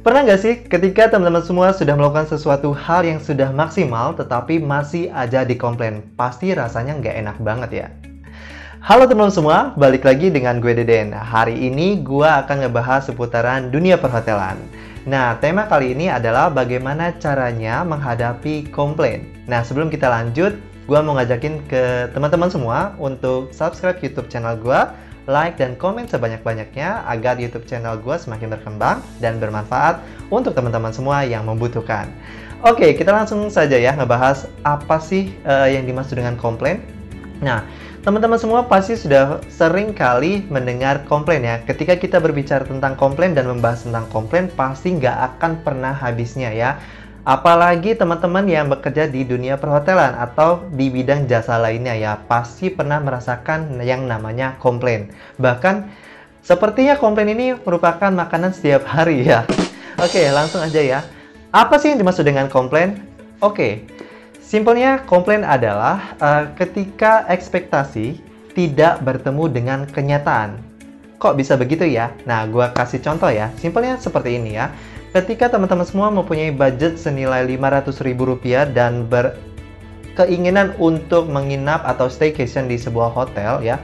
Pernah nggak sih ketika teman-teman semua sudah melakukan sesuatu hal yang sudah maksimal tetapi masih aja dikomplain? Pasti rasanya nggak enak banget ya. Halo teman-teman semua, balik lagi dengan gue Deden. Hari ini gue akan ngebahas seputaran dunia perhotelan. Nah, tema kali ini adalah bagaimana caranya menghadapi komplain. Nah, sebelum kita lanjut, gue mau ngajakin ke teman-teman semua untuk subscribe YouTube channel gue, like dan komen sebanyak-banyaknya agar YouTube channel gue semakin berkembang dan bermanfaat untuk teman-teman semua yang membutuhkan. Oke, kita langsung saja ya ngebahas apa sih yang dimaksud dengan komplain. Nah, teman-teman semua pasti sudah sering kali mendengar komplain ya. Ketika kita berbicara tentang komplain dan membahas tentang komplain, pasti nggak akan pernah habisnya ya. Apalagi teman-teman yang bekerja di dunia perhotelan atau di bidang jasa lainnya ya, pasti pernah merasakan yang namanya komplain. Bahkan, sepertinya komplain ini merupakan makanan setiap hari ya. Oke, langsung aja ya. Apa sih yang dimaksud dengan komplain? Oke, simpelnya komplain adalah ketika ekspektasi tidak bertemu dengan kenyataan. Kok bisa begitu ya? Nah, gue kasih contoh ya. Simpelnya seperti ini ya. Ketika teman-teman semua mempunyai budget senilai Rp500.000 dan berkeinginan untuk menginap atau staycation di sebuah hotel ya,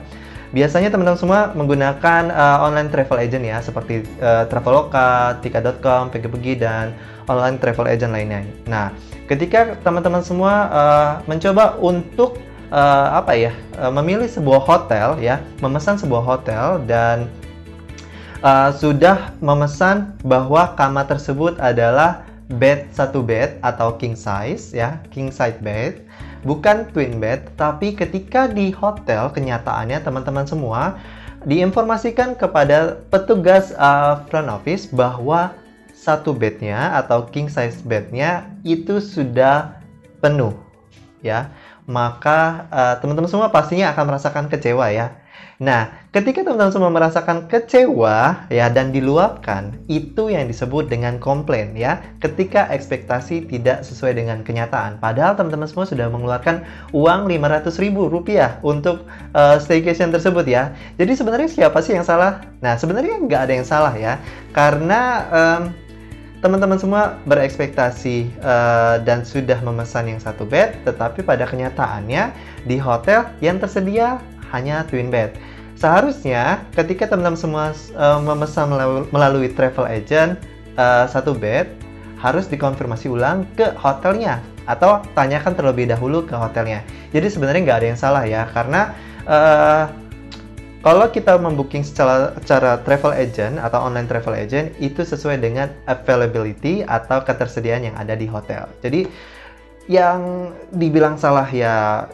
biasanya teman-teman semua menggunakan online travel agent ya, seperti Traveloka, Tiket.com, Pergi-Pergi, dan online travel agent lainnya. Nah, ketika teman-teman semua mencoba untuk memilih sebuah hotel ya, memesan sebuah hotel dan sudah memesan bahwa kamar tersebut adalah satu bed atau king size ya, king size bed, bukan twin bed. Tapi ketika di hotel kenyataannya teman-teman semua diinformasikan kepada petugas front office bahwa satu bednya atau king size bednya itu sudah penuh ya, maka teman-teman semua pastinya akan merasakan kecewa ya. Nah, ketika teman-teman semua merasakan kecewa ya dan diluapkan, itu yang disebut dengan komplain ya. Ketika ekspektasi tidak sesuai dengan kenyataan. Padahal teman-teman semua sudah mengeluarkan uang Rp500.000 untuk staycation tersebut ya. Jadi sebenarnya siapa sih yang salah? Nah, sebenarnya nggak ada yang salah ya. Karena teman-teman semua berekspektasi dan sudah memesan yang satu bed, tetapi pada kenyataannya di hotel yang tersedia hanya twin bed. Seharusnya ketika teman-teman semua memesan melalui travel agent satu bed, harus dikonfirmasi ulang ke hotelnya atau tanyakan terlebih dahulu ke hotelnya. Jadi sebenarnya nggak ada yang salah ya, karena kalau kita membooking secara travel agent atau online travel agent, itu sesuai dengan availability atau ketersediaan yang ada di hotel. Jadi yang dibilang salah ya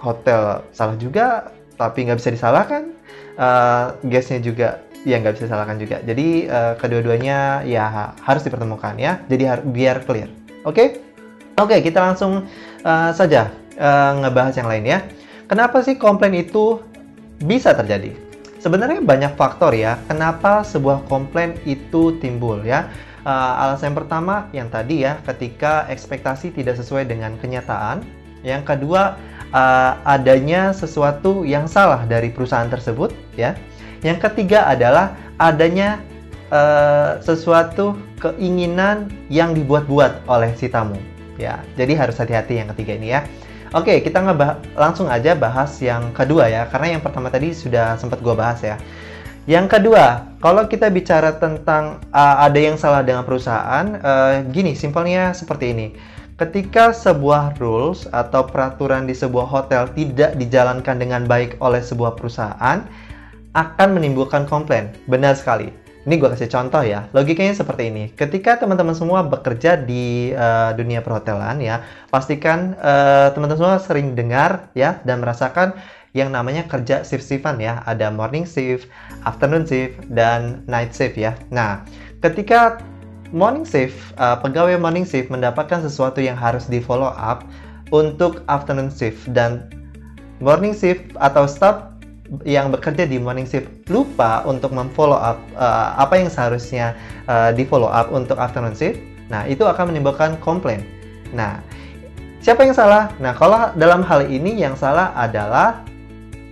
hotel salah juga, tapi nggak bisa disalahkan. Guestnya juga ya nggak bisa disalahkan juga. Jadi kedua-duanya ya harus dipertemukan ya. Jadi biar clear. Oke? Oke, kita langsung saja ngebahas yang lain ya. Kenapa sih komplain itu bisa terjadi? Sebenarnya banyak faktor ya kenapa sebuah komplain itu timbul ya. Alasan yang pertama yang tadi ya, ketika ekspektasi tidak sesuai dengan kenyataan. Yang kedua, adanya sesuatu yang salah dari perusahaan tersebut ya. Yang ketiga adalah adanya sesuatu keinginan yang dibuat-buat oleh si tamu ya. Jadi harus hati-hati yang ketiga ini ya. Oke, kita langsung aja bahas yang kedua ya, karena yang pertama tadi sudah sempat gua bahas ya. Yang kedua, kalau kita bicara tentang ada yang salah dengan perusahaan, gini simpelnya seperti ini. Ketika sebuah rules atau peraturan di sebuah hotel tidak dijalankan dengan baik oleh sebuah perusahaan, akan menimbulkan komplain. Benar sekali. Ini gue kasih contoh ya. Logikanya seperti ini. Ketika teman-teman semua bekerja di dunia perhotelan ya, pastikan teman-teman semua sering dengar ya dan merasakan yang namanya kerja shift-shiftan ya. Ada morning shift, afternoon shift, dan night shift ya. Nah, ketika morning shift, pegawai morning shift mendapatkan sesuatu yang harus di follow up untuk afternoon shift, dan morning shift atau staff yang bekerja di morning shift lupa untuk memfollow up apa yang seharusnya di follow up untuk afternoon shift. Nah, itu akan menimbulkan komplain. Nah, siapa yang salah? Nah, kalau dalam hal ini yang salah adalah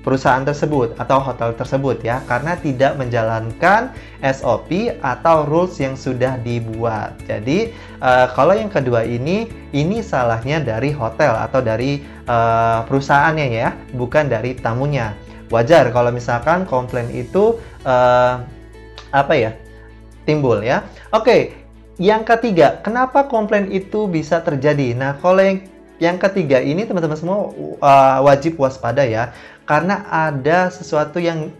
perusahaan tersebut atau hotel tersebut ya, karena tidak menjalankan SOP atau rules yang sudah dibuat. Jadi kalau yang kedua ini salahnya dari hotel atau dari perusahaannya ya, bukan dari tamunya. Wajar kalau misalkan komplain itu timbul ya. Oke, yang ketiga, kenapa komplain itu bisa terjadi? Nah, kalau yang ketiga ini teman-teman semua wajib waspada ya, karena ada sesuatu yang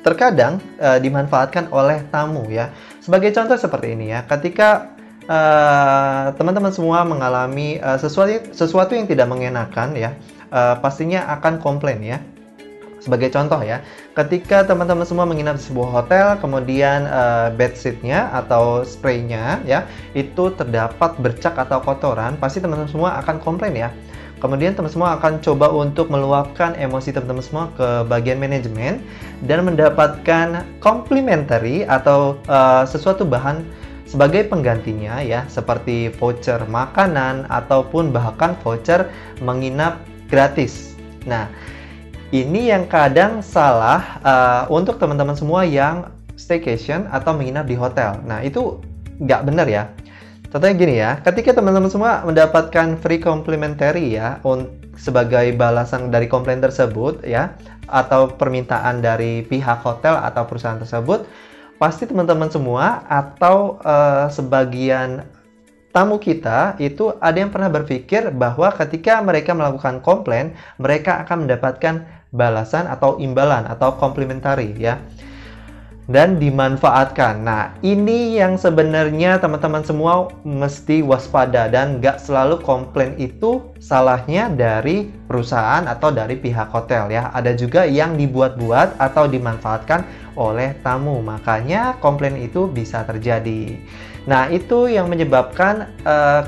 terkadang dimanfaatkan oleh tamu ya. Sebagai contoh seperti ini ya, ketika teman-teman semua mengalami sesuatu yang tidak mengenakan ya, pastinya akan komplain ya. Sebagai contoh ya, ketika teman-teman semua menginap di sebuah hotel, kemudian bedsheet-nya atau spray-nya ya, itu terdapat bercak atau kotoran, pasti teman-teman semua akan komplain ya. Kemudian teman-teman semua akan coba untuk meluapkan emosi teman-teman semua ke bagian manajemen dan mendapatkan complimentary atau sesuatu bahan sebagai penggantinya ya, seperti voucher makanan ataupun bahkan voucher menginap gratis. Nah, ini yang kadang salah untuk teman-teman semua yang staycation atau menginap di hotel. Nah, itu nggak benar ya. Contohnya gini ya, ketika teman-teman semua mendapatkan free complimentary ya, sebagai balasan dari komplain tersebut ya, atau permintaan dari pihak hotel atau perusahaan tersebut, pasti teman-teman semua atau sebagian tamu kita itu ada yang pernah berpikir bahwa ketika mereka melakukan komplain, mereka akan mendapatkan balasan atau imbalan atau complimentary ya, dan dimanfaatkan. Nah, ini yang sebenarnya teman-teman semua mesti waspada, dan nggak selalu komplain itu salahnya dari perusahaan atau dari pihak hotel ya. Ada juga yang dibuat-buat atau dimanfaatkan oleh tamu, makanya komplain itu bisa terjadi. Nah, itu yang menyebabkan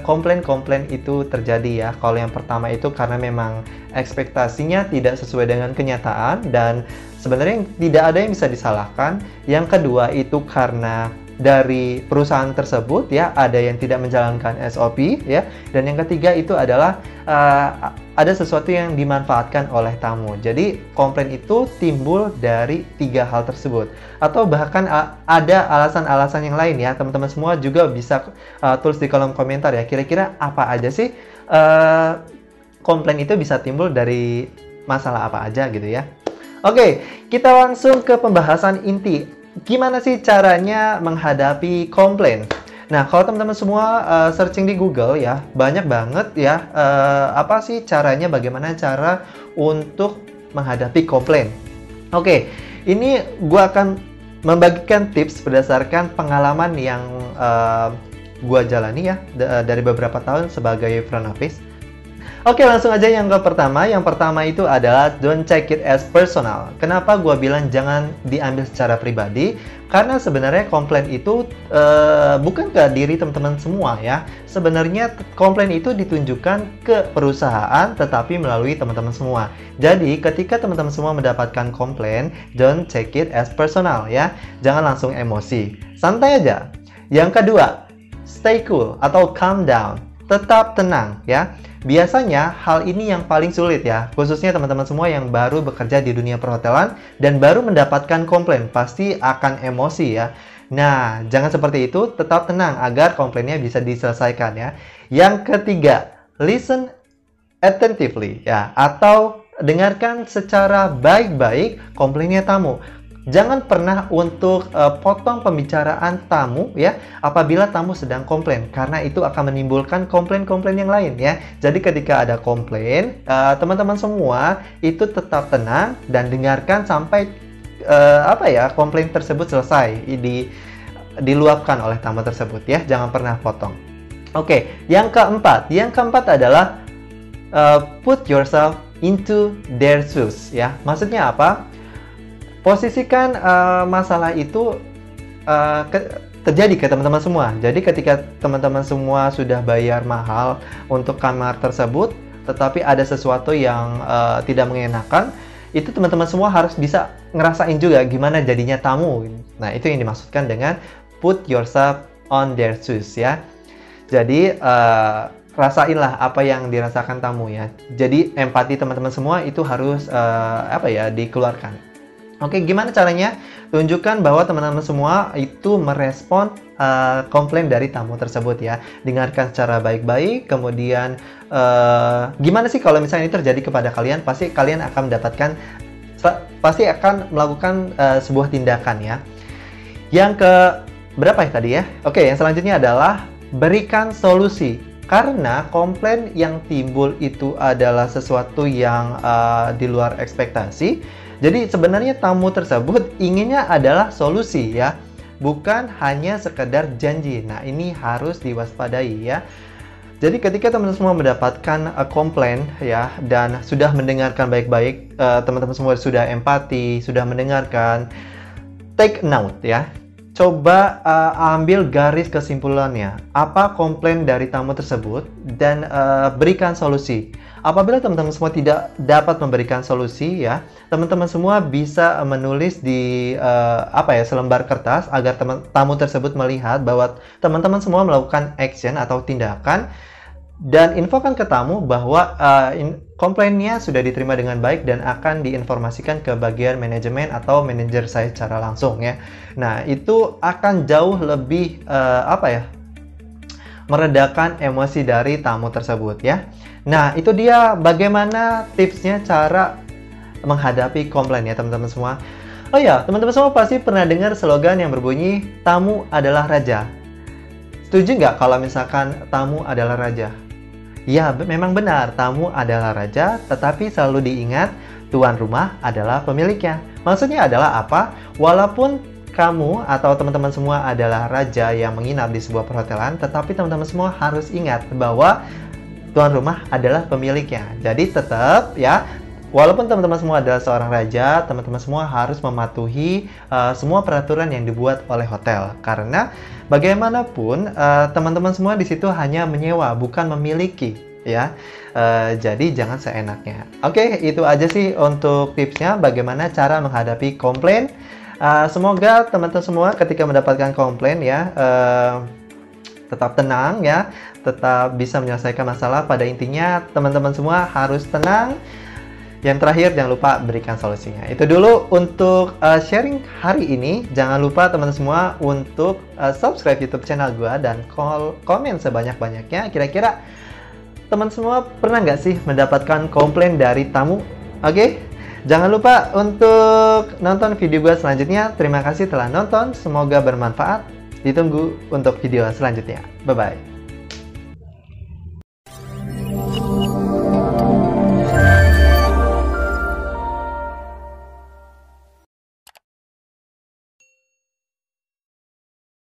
komplain-komplain itu terjadi ya. Kalau yang pertama itu karena memang ekspektasinya tidak sesuai dengan kenyataan dan sebenarnya tidak ada yang bisa disalahkan. Yang kedua itu karena dari perusahaan tersebut ya, ada yang tidak menjalankan SOP ya. Dan yang ketiga itu adalah ada sesuatu yang dimanfaatkan oleh tamu. Jadi komplain itu timbul dari tiga hal tersebut. Atau bahkan ada alasan-alasan yang lain ya. Teman-teman semua juga bisa tulis di kolom komentar ya, kira-kira apa aja sih komplain itu bisa timbul dari masalah apa aja gitu ya. Oke, kita langsung ke pembahasan inti. Gimana sih caranya menghadapi komplain? Nah, kalau teman-teman semua searching di Google ya, banyak banget ya apa sih caranya, bagaimana cara untuk menghadapi komplain. Oke, ini gue akan membagikan tips berdasarkan pengalaman yang gue jalani ya dari beberapa tahun sebagai front office. Oke, langsung aja yang pertama. Yang pertama itu adalah don't take it as personal. Kenapa gue bilang jangan diambil secara pribadi? Karena sebenarnya komplain itu bukan ke diri teman-teman semua ya. Sebenarnya komplain itu ditunjukkan ke perusahaan tetapi melalui teman-teman semua. Jadi ketika teman-teman semua mendapatkan komplain, don't take it as personal ya. Jangan langsung emosi. Santai aja. Yang kedua, stay cool atau calm down. Tetap tenang ya. Biasanya hal ini yang paling sulit ya, khususnya teman-teman semua yang baru bekerja di dunia perhotelan dan baru mendapatkan komplain, pasti akan emosi ya. Nah, jangan seperti itu, tetap tenang agar komplainnya bisa diselesaikan ya. Yang ketiga, listen attentively ya, atau dengarkan secara baik-baik komplainnya tamu. Jangan pernah untuk potong pembicaraan tamu ya apabila tamu sedang komplain, karena itu akan menimbulkan komplain-komplain yang lain ya. Jadi ketika ada komplain, teman-teman semua itu tetap tenang dan dengarkan sampai komplain tersebut selesai diluapkan oleh tamu tersebut ya. Jangan pernah potong. Oke, yang keempat adalah put yourself into their shoes ya. Maksudnya apa? Posisikan masalah itu terjadi ke teman-teman semua. Jadi ketika teman-teman semua sudah bayar mahal untuk kamar tersebut, tetapi ada sesuatu yang tidak mengenakan, itu teman-teman semua harus bisa ngerasain juga gimana jadinya tamu. Nah, itu yang dimaksudkan dengan put yourself on their shoes ya. Jadi rasainlah apa yang dirasakan tamu ya. Jadi empati teman-teman semua itu harus dikeluarkan. Oke, gimana caranya? Tunjukkan bahwa teman-teman semua itu merespon komplain dari tamu tersebut ya. Dengarkan secara baik-baik, kemudian gimana sih kalau misalnya ini terjadi kepada kalian? Pasti kalian akan melakukan sebuah tindakan ya. Yang ke berapa ya tadi ya? Oke, yang selanjutnya adalah berikan solusi. Karena komplain yang timbul itu adalah sesuatu yang di luar ekspektasi. Jadi sebenarnya tamu tersebut inginnya adalah solusi ya, bukan hanya sekedar janji. Nah, ini harus diwaspadai ya. Jadi ketika teman-teman semua mendapatkan komplain ya, dan sudah mendengarkan baik-baik, teman-teman semua sudah empati, sudah mendengarkan, take note ya. Coba ambil garis kesimpulannya, apa komplain dari tamu tersebut, dan berikan solusi. Apabila teman-teman semua tidak dapat memberikan solusi ya, teman-teman semua bisa menulis di selembar kertas agar tamu tersebut melihat bahwa teman-teman semua melakukan action atau tindakan, dan infokan ke tamu bahwa komplainnya sudah diterima dengan baik dan akan diinformasikan ke bagian manajemen atau manajer saya secara langsung ya. Nah, itu akan jauh lebih meredakan emosi dari tamu tersebut ya. Nah, itu dia bagaimana tipsnya cara menghadapi komplain ya teman-teman semua. Oh ya, teman-teman semua pasti pernah dengar slogan yang berbunyi tamu adalah raja. Setuju nggak kalau misalkan tamu adalah raja? Ya, memang benar, tamu adalah raja, tetapi selalu diingat, tuan rumah adalah pemiliknya. Maksudnya adalah apa? Walaupun kamu atau teman-teman semua adalah raja yang menginap di sebuah perhotelan, tetapi teman-teman semua harus ingat bahwa tuan rumah adalah pemiliknya. Jadi tetap ya, walaupun teman-teman semua adalah seorang raja, teman-teman semua harus mematuhi semua peraturan yang dibuat oleh hotel. Karena bagaimanapun teman-teman semua di situ hanya menyewa, bukan memiliki ya. Jadi jangan seenaknya. Oke, itu aja sih untuk tipsnya bagaimana cara menghadapi komplain. Semoga teman-teman semua ketika mendapatkan komplain ya tetap tenang ya, tetap bisa menyelesaikan masalah. Pada intinya teman-teman semua harus tenang. Yang terakhir, jangan lupa berikan solusinya. Itu dulu untuk sharing hari ini. Jangan lupa teman-teman semua untuk subscribe YouTube channel gue dan komen sebanyak-banyaknya. Kira-kira teman semua pernah nggak sih mendapatkan komplain dari tamu? Oke? Jangan lupa untuk nonton video gue selanjutnya. Terima kasih telah nonton. Semoga bermanfaat. Ditunggu untuk video selanjutnya. Bye-bye.